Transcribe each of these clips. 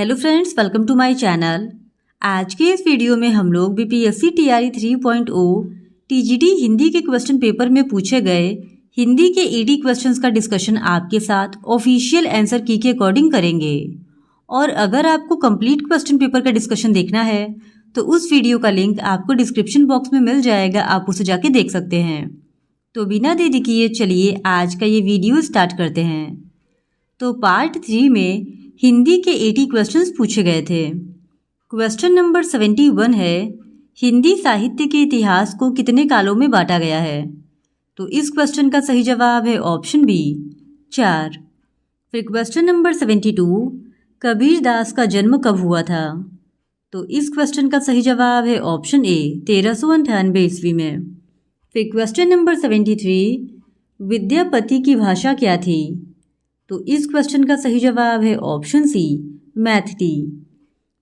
Hello friends, welcome to my channel. आज के इस वीडियो में हम लोग बीपीएससी टीआरई 3.0 टीजीटी हिंदी के क्वेश्चन पेपर में पूछे गए हिंदी के ईडी क्वेश्चंस का डिस्कशन आपके साथ ऑफिशियल आंसर की के अकॉर्डिंग करेंगे। और अगर आपको कंप्लीट क्वेश्चन पेपर का डिस्कशन देखना है तो उस वीडियो का लिंक आपको डिस्क्रिप्शन बॉक्स में मिल जाएगा, आप उसे जाके देख सकते हैं। तो बिना देरी किए चलिए आज का ये वीडियो स्टार्ट करते हैं। तो पार्ट 3 में हिंदी के 80 क्वेश्चंस पूछे गए थे। क्वेश्चन नंबर 71 है, हिंदी साहित्य के इतिहास को कितने कालों में बांटा गया है? तो इस क्वेश्चन का सही जवाब है ऑप्शन बी 4। फिर क्वेश्चन नंबर 72, कबीर दास का जन्म कब हुआ था? तो इस क्वेश्चन का सही जवाब है ऑप्शन ए 1398 ईस्वी में। फिर क्वेश्चन नंबर 73, विद्यापति की भाषा क्या थी? तो इस क्वेश्चन का सही जवाब है ऑप्शन सी मैथिली।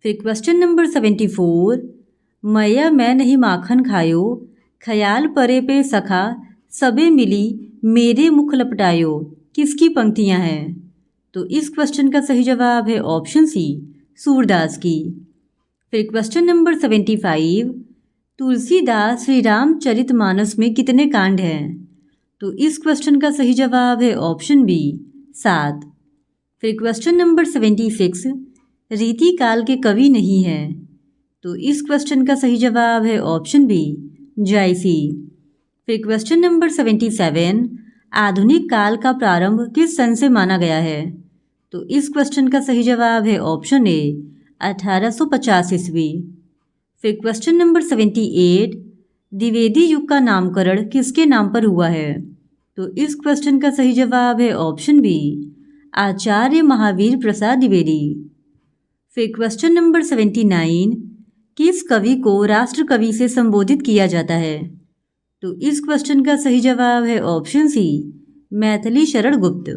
फिर क्वेश्चन नंबर 74, मैया मैं नहीं माखन खायो, ख्याल परे पे सखा, सबे मिली मेरे मुख लपटायो, किसकी पंक्तियां हैं? तो इस क्वेश्चन का सही जवाब है ऑप्शन सी सूरदास की। फिर क्वेश्चन नंबर 75, तुलसीदास श्री रामचरितमानस में कितने कांड हैं? तो इस क्वेश्चन का सही जवाब है ऑप्शन बी 7। फिर क्वेश्चन नंबर 76, रीति काल के कवि नहीं है? तो इस क्वेश्चन का सही जवाब है ऑप्शन बी जायसी। फिर क्वेश्चन नंबर 77, आधुनिक काल का प्रारंभ किस सन से माना गया है? तो इस क्वेश्चन का सही जवाब है ऑप्शन ए 1850 ईस्वी। फिर क्वेश्चन नंबर 78, द्विवेदी युग का नामकरण किसके नाम पर हुआ है? तो इस क्वेश्चन का सही जवाब है ऑप्शन बी आचार्य महावीर प्रसाद द्विवेदी। फिर क्वेश्चन नंबर 79, किस कवि को राष्ट्र कवि से संबोधित किया जाता है? तो इस क्वेश्चन का सही जवाब है ऑप्शन सी मैथिली शरण गुप्त।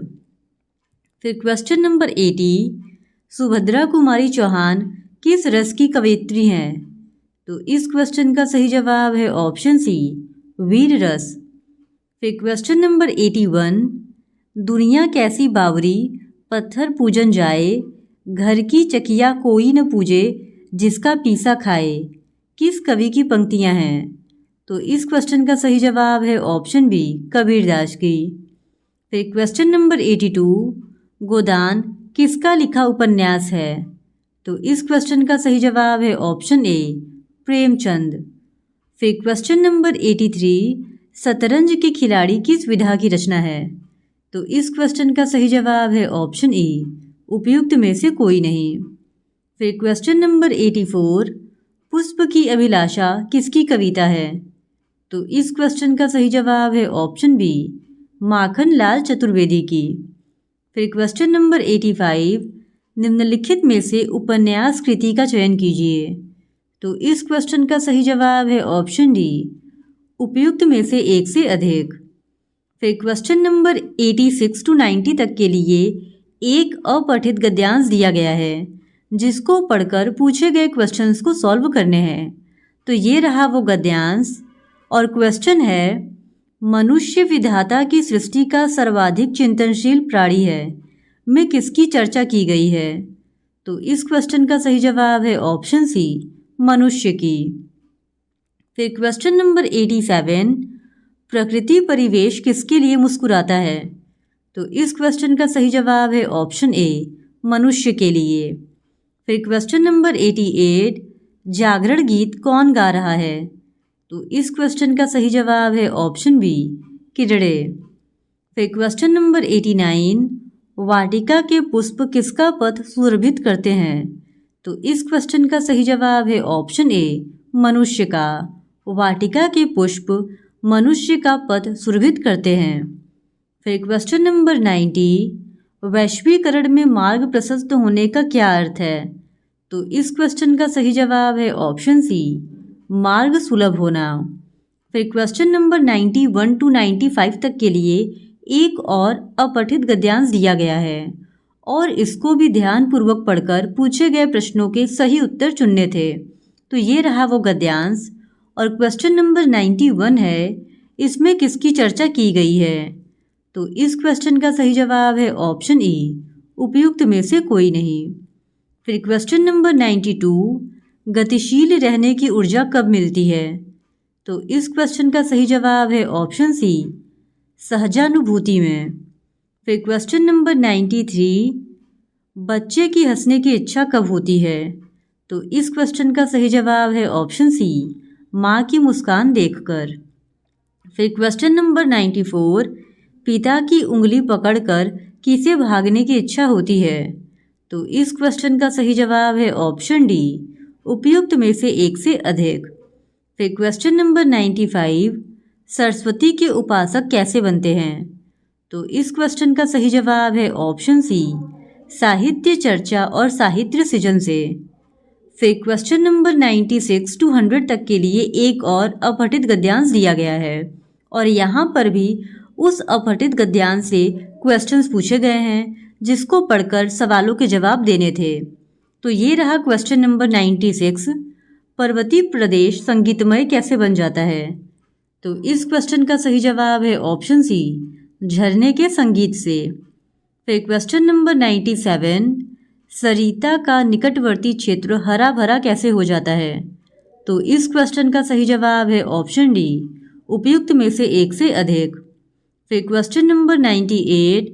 फिर क्वेश्चन नंबर 80, सुभद्रा कुमारी चौहान किस रस की कवयित्री हैं? तो इस क्वेश्चन का सही जवाब है ऑप्शन सी वीर रस। फिर क्वेश्चन नंबर 81, दुनिया कैसी बावरी, पत्थर पूजन जाए, घर की चकिया कोई न पूजे, जिसका पीसा खाए, किस कवि की पंक्तियां हैं? तो इस क्वेश्चन का सही जवाब है ऑप्शन बी कबीरदास की। फिर क्वेश्चन नंबर 82, गोदान किसका लिखा उपन्यास है? तो इस क्वेश्चन का सही जवाब है ऑप्शन ए प्रेमचंद। फिर क्वेश्चन नंबर 83, शतरंज के खिलाड़ी किस विधा की रचना है? तो इस क्वेश्चन का सही जवाब है ऑप्शन ए उपयुक्त में से कोई नहीं। फिर क्वेश्चन नंबर 84, पुष्प की अभिलाषा किसकी कविता है? तो इस क्वेश्चन का सही जवाब है ऑप्शन बी माखन लाल चतुर्वेदी की। फिर क्वेश्चन नंबर 85, निम्नलिखित में से उपन्यास कृति का चयन कीजिए। तो इस क्वेश्चन का सही जवाब है ऑप्शन डी उपयुक्त में से एक से अधिक। फिर क्वेश्चन नंबर 86 टू 90 तक के लिए एक अपठित गद्यांश दिया गया है, जिसको पढ़कर पूछे गए क्वेश्चंस को सॉल्व करने हैं। तो ये रहा वो गद्यांश और क्वेश्चन है, मनुष्य विधाता की सृष्टि का सर्वाधिक चिंतनशील प्राणी है में किसकी चर्चा की गई है? तो इस क्वेश्चन का सही जवाब है ऑप्शन सी मनुष्य की। फिर क्वेश्चन नंबर 87, प्रकृति परिवेश किसके लिए मुस्कुराता है? तो इस क्वेश्चन का सही जवाब है ऑप्शन ए मनुष्य के लिए। फिर क्वेश्चन नंबर 88, जागरण गीत कौन गा रहा है? तो इस क्वेश्चन का सही जवाब है ऑप्शन बी किरड़े। फिर क्वेश्चन नंबर 89, वाटिका के पुष्प किसका पथ सुरभित करते हैं? तो इस क्वेश्चन का सही जवाब है ऑप्शन ए मनुष्य का। वाटिका के पुष्प मनुष्य का पथ सुरभित करते हैं। फिर क्वेश्चन नंबर 90, वैश्वीकरण में मार्ग प्रशस्त होने का क्या अर्थ है? तो इस क्वेश्चन का सही जवाब है ऑप्शन सी मार्ग सुलभ होना। फिर क्वेश्चन नंबर 91 टू 95 तक के लिए एक और अपठित गद्यांश दिया गया है और इसको भी ध्यानपूर्वक पढ़कर पूछे गए प्रश्नों के सही उत्तर चुनने थे। तो ये रहा वो गद्यांश और क्वेश्चन नंबर 91 है, इसमें किसकी चर्चा की गई है? तो इस क्वेश्चन का सही जवाब है ऑप्शन ई उपयुक्त में से कोई नहीं। फिर क्वेश्चन नंबर 92, गतिशील रहने की ऊर्जा कब मिलती है? तो इस क्वेश्चन का सही जवाब है ऑप्शन सी, सहजानुभूति में। फिर क्वेश्चन नंबर 93, बच्चे की हंसने की इच्छा कब होती है? तो इस क्वेश्चन का सही जवाब है ऑप्शन सी, माँ की मुस्कान देखकर। फिर क्वेश्चन नंबर 94, पिता की उंगली पकड़कर किसे भागने की इच्छा होती है? तो इस क्वेश्चन का सही जवाब है ऑप्शन डी, उपयुक्त में से एक से अधिक। फिर क्वेश्चन नंबर 95, सरस्वती के उपासक कैसे बनते हैं? तो इस क्वेश्चन का सही जवाब है ऑप्शन सी, साहित्य चर्चा और साहित्य सृजन से। फिर क्वेश्चन नंबर 96 to 100 तक के लिए एक और अपठित गद्यांश दिया गया है और यहाँ पर भी उस अपठित गद्यांश से क्वेश्चंस पूछे गए हैं जिसको पढ़कर सवालों के जवाब देने थे। तो ये रहा क्वेश्चन नंबर 96, पर्वतीय प्रदेश संगीतमय कैसे बन जाता है? तो इस क्वेश्चन का सही जवाब है ऑप्शन सी, झरने के संगीत से। फिर क्वेश्चन नंबर 97, सरिता का निकटवर्ती क्षेत्र हरा भरा कैसे हो जाता है? तो इस क्वेश्चन का सही जवाब है ऑप्शन डी, उपयुक्त में से एक से अधिक। फिर क्वेश्चन नंबर 98,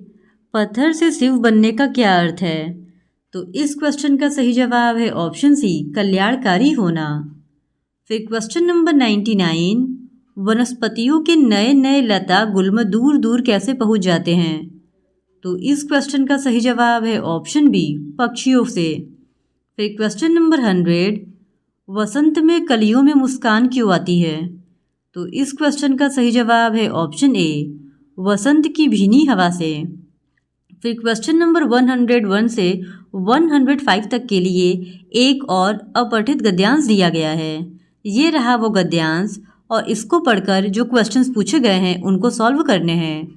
पत्थर से शिव बनने का क्या अर्थ है? तो इस क्वेश्चन का सही जवाब है ऑप्शन सी, कल्याणकारी होना। फिर क्वेश्चन नंबर 99, वनस्पतियों के नए नए लता गुल्म दूर दूर कैसे पहुंच जाते हैं? तो इस क्वेश्चन का सही जवाब है ऑप्शन बी, पक्षियों से। फिर क्वेश्चन नंबर 100, वसंत में कलियों में मुस्कान क्यों आती है? तो इस क्वेश्चन का सही जवाब है ऑप्शन ए, वसंत की भीनी हवा से। फिर क्वेश्चन नंबर 101 से 105 तक के लिए एक और अपठित गद्यांश दिया गया है। ये रहा वो गद्यांश और इसको पढ़कर जो क्वेश्चंस पूछे गए हैं उनको सॉल्व करने हैं।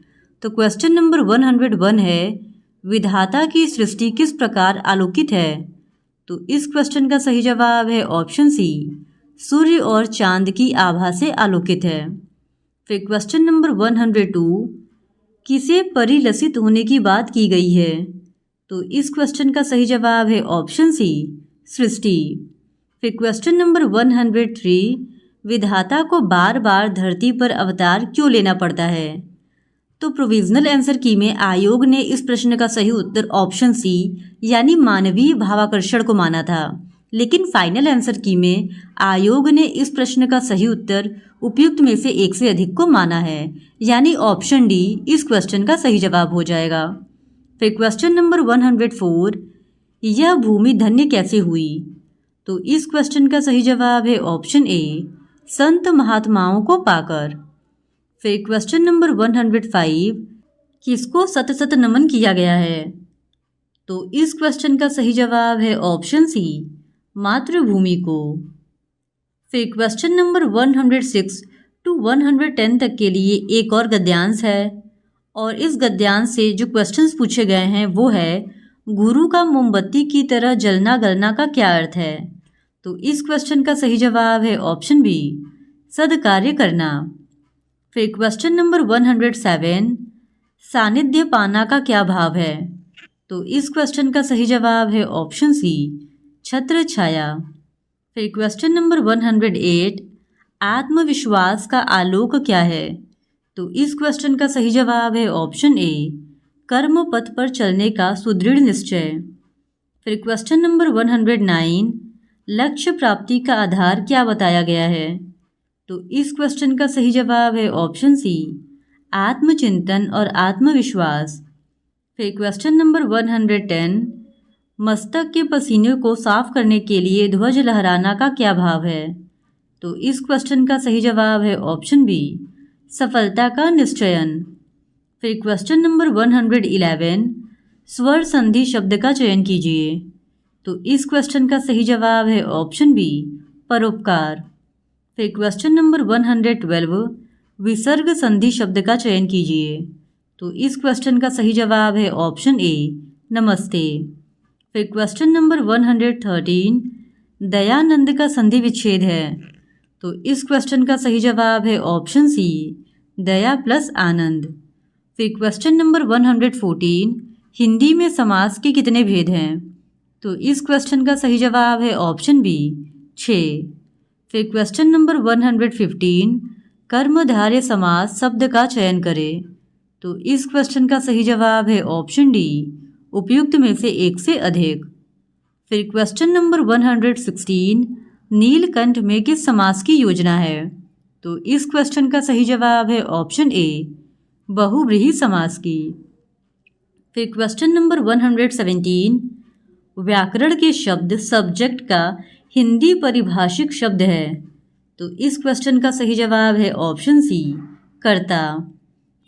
तो क्वेश्चन नंबर 101 है, विधाता की सृष्टि किस प्रकार आलोकित है? तो इस क्वेश्चन का सही जवाब है ऑप्शन सी, सूर्य और चांद की आभा से आलोकित है। फिर क्वेश्चन नंबर 102, किसे परिलसित होने की बात की गई है? तो इस क्वेश्चन का सही जवाब है ऑप्शन सी, सृष्टि। फिर क्वेश्चन नंबर 103, विधाता को बार बार धरती पर अवतार क्यों लेना पड़ता है? तो प्रोविजनल आंसर की में आयोग ने इस प्रश्न का सही उत्तर ऑप्शन सी यानी मानवीय भावाकर्षण को माना था, लेकिन फाइनल आंसर की में आयोग ने इस प्रश्न का सही उत्तर उपयुक्त में से एक से अधिक को माना है, यानी ऑप्शन डी इस क्वेश्चन का सही जवाब हो जाएगा। फिर क्वेश्चन नंबर 104, यह भूमि धन्य कैसे हुई? तो इस क्वेश्चन का सही जवाब है ऑप्शन ए, संत महात्माओं को पाकर। फिर क्वेश्चन नंबर 105, किसको सत सत नमन किया गया है? तो इस क्वेश्चन का सही जवाब है ऑप्शन सी, मातृभूमि को। फिर क्वेश्चन नंबर 106 to 110 तक के लिए एक और गद्यांश है और इस गद्यांश से जो क्वेश्चंस पूछे गए हैं वो है, गुरु का मोमबत्ती की तरह जलना गलना का क्या अर्थ है? तो इस क्वेश्चन का सही जवाब है ऑप्शन बी, सद्कार्य करना। फिर क्वेश्चन नंबर 107, सानिध्य पाना का क्या भाव है? तो इस क्वेश्चन का सही जवाब है ऑप्शन सी, छत्र छाया। फिर क्वेश्चन नंबर 108, आत्मविश्वास का आलोक क्या है? तो इस क्वेश्चन का सही जवाब है ऑप्शन ए, कर्म पथ पर चलने का सुदृढ़ निश्चय। फिर क्वेश्चन नंबर 109, लक्ष्य प्राप्ति का आधार क्या बताया गया है? तो इस क्वेश्चन का सही जवाब है ऑप्शन सी, आत्मचिंतन और आत्मविश्वास। फिर क्वेश्चन नंबर 110, मस्तक के पसीने को साफ करने के लिए ध्वज लहराना का क्या भाव है? तो इस क्वेश्चन का सही जवाब है ऑप्शन बी, सफलता का निश्चयन। फिर क्वेश्चन नंबर 111, स्वर संधि शब्द का चयन कीजिए। तो इस क्वेश्चन का सही जवाब है ऑप्शन बी, परोपकार। फिर क्वेश्चन नंबर 112, विसर्ग संधि शब्द का चयन कीजिए। तो इस क्वेश्चन का सही जवाब है ऑप्शन ए, नमस्ते। फिर क्वेश्चन नंबर 113, दयानंद का संधि विच्छेद है। तो इस क्वेश्चन का सही जवाब है ऑप्शन सी, दया प्लस आनंद। फिर क्वेश्चन नंबर 114, हिंदी में समास के कितने भेद हैं? तो इस क्वेश्चन का सही जवाब है ऑप्शन बी 6। फिर क्वेश्चन नंबर 115, कर्मधारय समास शब्द का चयन करें। तो इस क्वेश्चन का सही जवाब है ऑप्शन डी, उपयुक्त में से एक से अधिक। फिर क्वेश्चन नंबर 116, नीलकंठ में किस समास की योजना है? तो इस क्वेश्चन का सही जवाब है ऑप्शन ए, बहुव्रीहि समास की। फिर क्वेश्चन नंबर 117, व्याकरण के शब्द सब्जेक्ट का हिंदी परिभाषिक शब्द है। तो इस क्वेश्चन का सही जवाब है ऑप्शन सी, कर्ता।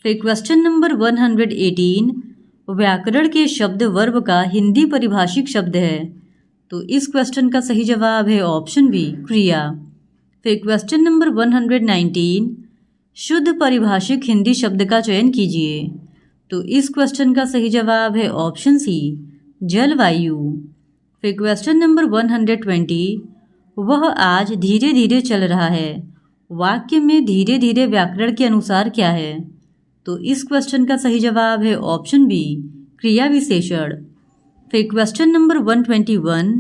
फिर क्वेश्चन नंबर 118, व्याकरण के शब्द वर्ब का हिंदी परिभाषिक शब्द है। तो इस क्वेश्चन का सही जवाब है ऑप्शन बी, क्रिया। फिर क्वेश्चन नंबर 119, शुद्ध परिभाषिक हिंदी शब्द का चयन कीजिए। तो इस क्वेश्चन का सही जवाब है ऑप्शन सी, जलवायु। फिर क्वेश्चन नंबर 120, वह आज धीरे धीरे चल रहा है। वाक्य में धीरे धीरे व्याकरण के अनुसार क्या है? तो इस क्वेश्चन का सही जवाब है ऑप्शन बी, क्रिया विशेषण। फिर क्वेश्चन नंबर 121,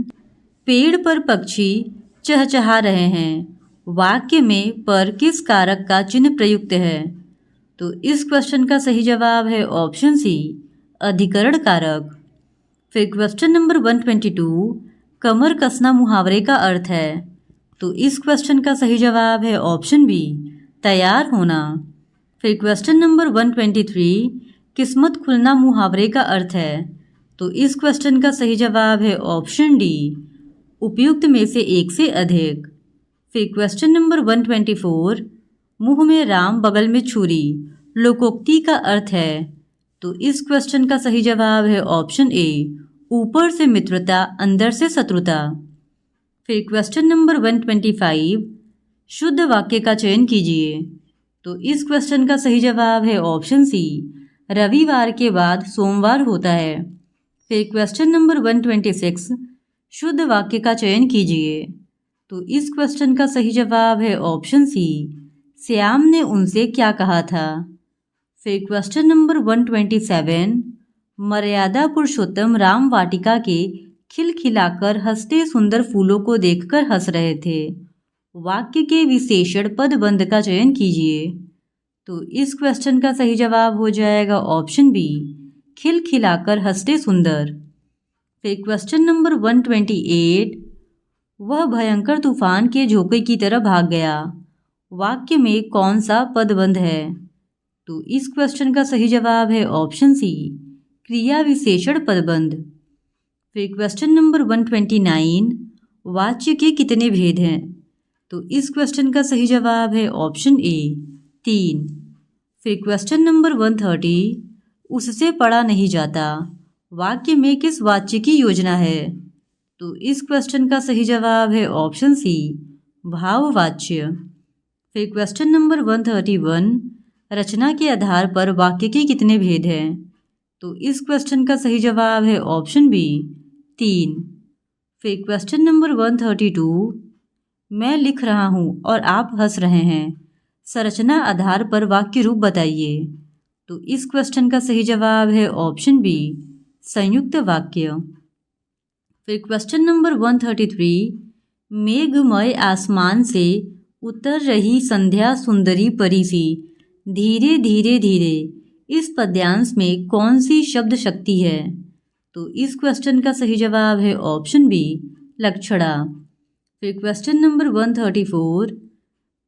पेड़ पर पक्षी चहचहा रहे हैं। वाक्य में पर किस कारक का चिन्ह प्रयुक्त है? तो इस क्वेश्चन का सही जवाब है ऑप्शन सी, अधिकरण कारक। फिर क्वेश्चन नंबर 122, कमर कसना मुहावरे का अर्थ है। तो इस क्वेश्चन का सही जवाब है ऑप्शन बी, तैयार होना। फिर क्वेश्चन नंबर 123, किस्मत खुलना मुहावरे का अर्थ है। तो इस क्वेश्चन का सही जवाब है ऑप्शन डी, उपयुक्त में से एक से अधिक। फिर क्वेश्चन नंबर 124, मुंह में राम बगल में छुरी लोकोक्ति का अर्थ है। तो इस क्वेश्चन का सही जवाब है ऑप्शन ए, ऊपर से मित्रता अंदर से शत्रुता। फिर क्वेश्चन नंबर 125, शुद्ध वाक्य का चयन कीजिए। तो इस क्वेश्चन का सही जवाब है ऑप्शन सी, रविवार के बाद सोमवार होता है। फिर क्वेश्चन नंबर 126, शुद्ध वाक्य का चयन कीजिए। तो इस क्वेश्चन का सही जवाब है ऑप्शन सी, श्याम ने उनसे क्या कहा था। फिर क्वेश्चन नंबर 127, मर्यादा पुरुषोत्तम राम वाटिका के खिलखिलाकर हंसते सुंदर फूलों को देखकर हंस रहे थे। वाक्य के विशेषण पदबंध का चयन कीजिए। तो इस क्वेश्चन का सही जवाब हो जाएगा ऑप्शन बी, खिलखिलाकर हंसते सुंदर। फिर क्वेश्चन नंबर 128, वह भयंकर तूफान के झोंके की तरह भाग गया। वाक्य में कौन सा पदबंध है? तो इस क्वेश्चन का सही जवाब है ऑप्शन सी, क्रिया विशेषण पदबंध। फिर क्वेश्चन नंबर 129, वाच्य के कितने भेद हैं? तो इस क्वेश्चन का सही जवाब है ऑप्शन ए, 3। फिर क्वेश्चन नंबर 130, उससे पढ़ा नहीं जाता। वाक्य में किस वाच्य की योजना है? तो इस क्वेश्चन का सही जवाब है ऑप्शन सी, भाववाच्य। फिर क्वेश्चन नंबर 131, रचना के आधार पर वाक्य के कितने भेद हैं? तो इस क्वेश्चन का सही जवाब है ऑप्शन बी, 3। फिर क्वेश्चन नंबर 132, मैं लिख रहा हूँ और आप हंस रहे हैं। संरचना आधार पर वाक्य रूप बताइए। तो इस क्वेश्चन का सही जवाब है ऑप्शन बी, संयुक्त वाक्य। फिर क्वेश्चन नंबर 133, मेघमय आसमान से उतर रही संध्या सुंदरी परी सी, धीरे धीरे धीरे, इस पद्यांश में कौन सी शब्द शक्ति है? तो इस क्वेश्चन का सही जवाब है ऑप्शन बी, लक्षणा। फिर क्वेश्चन नंबर 134,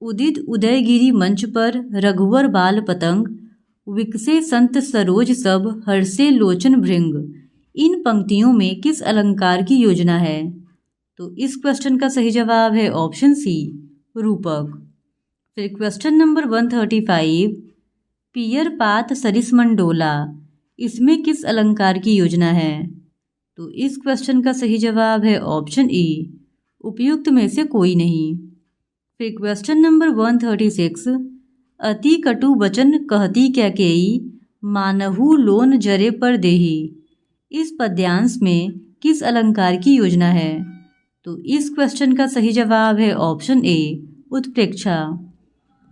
उदित उदयगिरी मंच पर रघुवर बाल पतंग, विकसे संत सरोज सब हर्षे लोचन भृंग, इन पंक्तियों में किस अलंकार की योजना है? तो इस क्वेश्चन का सही जवाब है ऑप्शन सी, रूपक। फिर क्वेश्चन नंबर 135, पियर पात सरिस मंडोला, इसमें किस अलंकार की योजना है? तो इस क्वेश्चन का सही जवाब है ऑप्शन ई, उपयुक्त में से कोई नहीं। फिर क्वेश्चन नंबर 136, अति कटु वचन कहती कैकेयी, मानहु लोन जरे पर देही, इस पद्यांश में किस अलंकार की योजना है? तो इस क्वेश्चन का सही जवाब है ऑप्शन ए, उत्प्रेक्षा।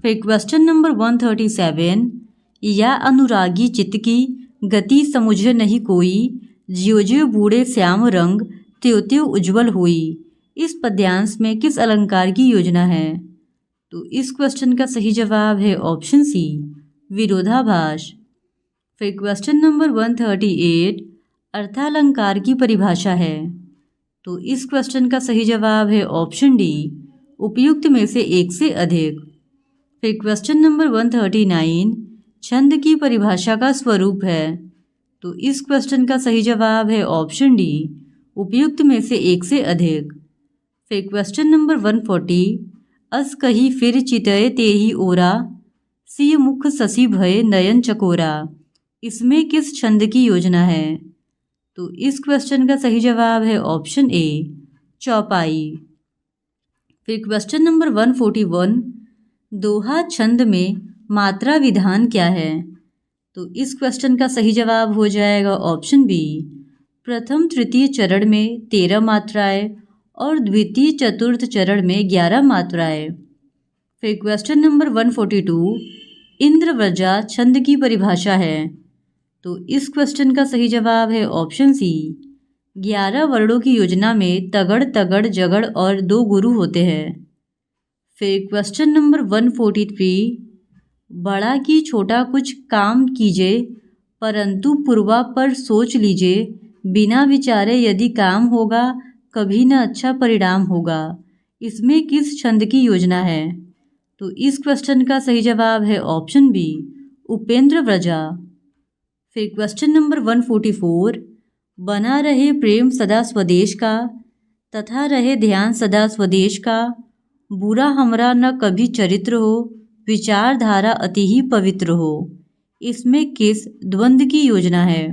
फिर क्वेश्चन नंबर 137, या अनुरागी चित्त की गति समुझे नहीं कोई, ज्यो ज्यो बूढ़े श्याम रंग, त्यों त्यों उज्ज्वल हुई इस पद्यांश में किस अलंकार की योजना है? तो इस क्वेश्चन का सही जवाब है ऑप्शन सी, विरोधाभास। फिर क्वेश्चन नंबर 138 अर्थालंकार की परिभाषा है। तो इस क्वेश्चन का सही जवाब है ऑप्शन डी, उपयुक्त में से एक से अधिक। फिर क्वेश्चन नंबर 139 छंद की परिभाषा का स्वरूप है। तो इस क्वेश्चन का सही जवाब है ऑप्शन डी, उपयुक्त में से एक से अधिक। फिर क्वेश्चन नंबर 140 अस कही फिर चितय तेहि ओरा सिय मुख ससी भय नयन चकोरा, इसमें किस छंद की योजना है? तो इस क्वेश्चन का सही जवाब है ऑप्शन ए, चौपाई। फिर क्वेश्चन नंबर 141 दोहा छंद में मात्रा विधान क्या है? तो इस क्वेश्चन का सही जवाब हो जाएगा ऑप्शन बी, प्रथम तृतीय चरण में 13 मात्राएं और द्वितीय चतुर्थ चरण में 11 मात्राएं। फिर क्वेश्चन नंबर 142 इंद्रव्रजा छंद की परिभाषा है। तो इस क्वेश्चन का सही जवाब है ऑप्शन सी, 11 वर्णों की योजना में तगड़ तगड़ जगड़ और 2 गुरु होते हैं। फिर क्वेश्चन नंबर 143 बड़ा की छोटा कुछ काम कीजिए परंतु पूर्वा पर सोच लीजिए, बिना विचारे यदि काम होगा कभी न अच्छा परिणाम होगा, इसमें किस छंद की योजना है? तो इस क्वेश्चन का सही जवाब है ऑप्शन बी, उपेंद्र व्रजा। फिर क्वेश्चन नंबर 144 बना रहे प्रेम सदा स्वदेश का तथा रहे ध्यान सदा स्वदेश का, बुरा हमरा न कभी चरित्र हो, विचारधारा अति ही पवित्र हो, इसमें किस द्वंद्व की योजना है?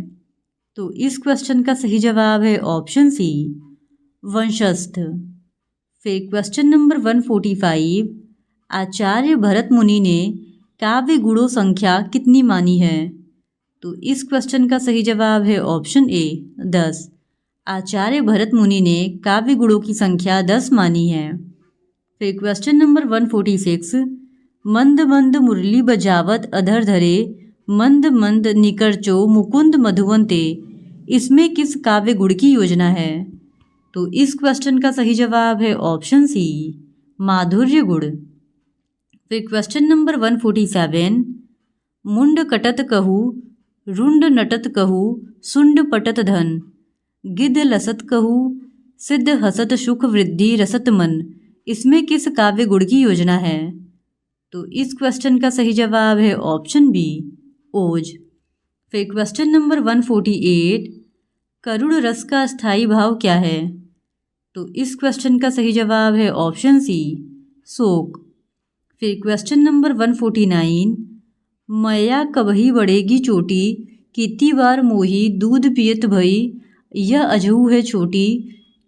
तो इस क्वेश्चन का सही जवाब है ऑप्शन सी, वंशस्थ। फिर क्वेश्चन नंबर 145 आचार्य भरत मुनि ने काव्य गुणों संख्या कितनी मानी है? तो इस क्वेश्चन का सही जवाब है ऑप्शन ए, 10। आचार्य भरत मुनि ने काव्य गुणों की संख्या 10 मानी है। फिर क्वेश्चन नंबर 146 मंद मंद मुरली बजावत अधर धरे, मंद मंद निकरचो मुकुंद मधुवंते, इसमें किस काव्य गुण की योजना है? तो इस क्वेश्चन का सही जवाब है ऑप्शन सी, माधुर्य गुण। फिर क्वेश्चन नंबर 147 मुंड कटत कहू, रुंड नटत कहू, सुंड पटत धन, गिद्ध लसत कहू, सिद्ध हसत सुख वृद्धि रसत मन, इसमें किस काव्य गुण की योजना है? तो इस क्वेश्चन का सही जवाब है ऑप्शन बी, ओज। फिर क्वेश्चन नंबर 148 करुण रस का स्थायी भाव क्या है? तो इस क्वेश्चन का सही जवाब है ऑप्शन सी, शोक। फिर क्वेश्चन नंबर 149 मैया कबही बढ़ेगी चोटी, कितनी बार मोही दूध पियत भई, यह अजहू है छोटी,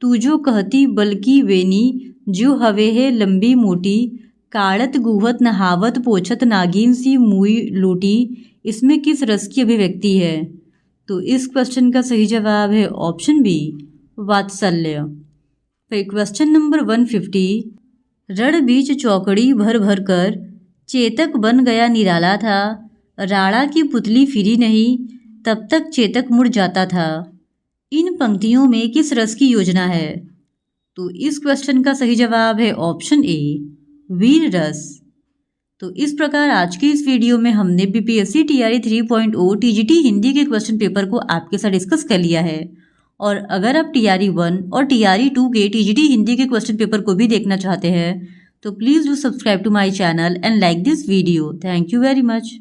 तू जो कहती बल्कि वेनी, जो हवे है लंबी मोटी, काड़त गुहत नहावत पोछत नागिन सी मुई लोटी, इसमें किस रस की अभिव्यक्ति है? तो इस क्वेश्चन का सही जवाब है ऑप्शन बी, वात्सल्य। फिर क्वेश्चन नंबर 150 रण बीच चौकड़ी भर भर कर, चेतक बन गया निराला था, राणा की पुतली फिरी नहीं, तब तक चेतक मुड़ जाता था, इन पंक्तियों में किस रस की योजना है? तो इस क्वेश्चन का सही जवाब है ऑप्शन ए, वीर रस। तो इस प्रकार आज के इस वीडियो में हमने बीपीएससी टीआरई 3.0 टीजीटी हिंदी के क्वेश्चन पेपर को आपके साथ डिस्कस कर लिया है। और अगर आप टीआरई 1 और टीआरई 2 के टीजीटी हिंदी के क्वेश्चन पेपर को भी देखना चाहते हैं तो please do subscribe to my channel and like this video. Thank you very much.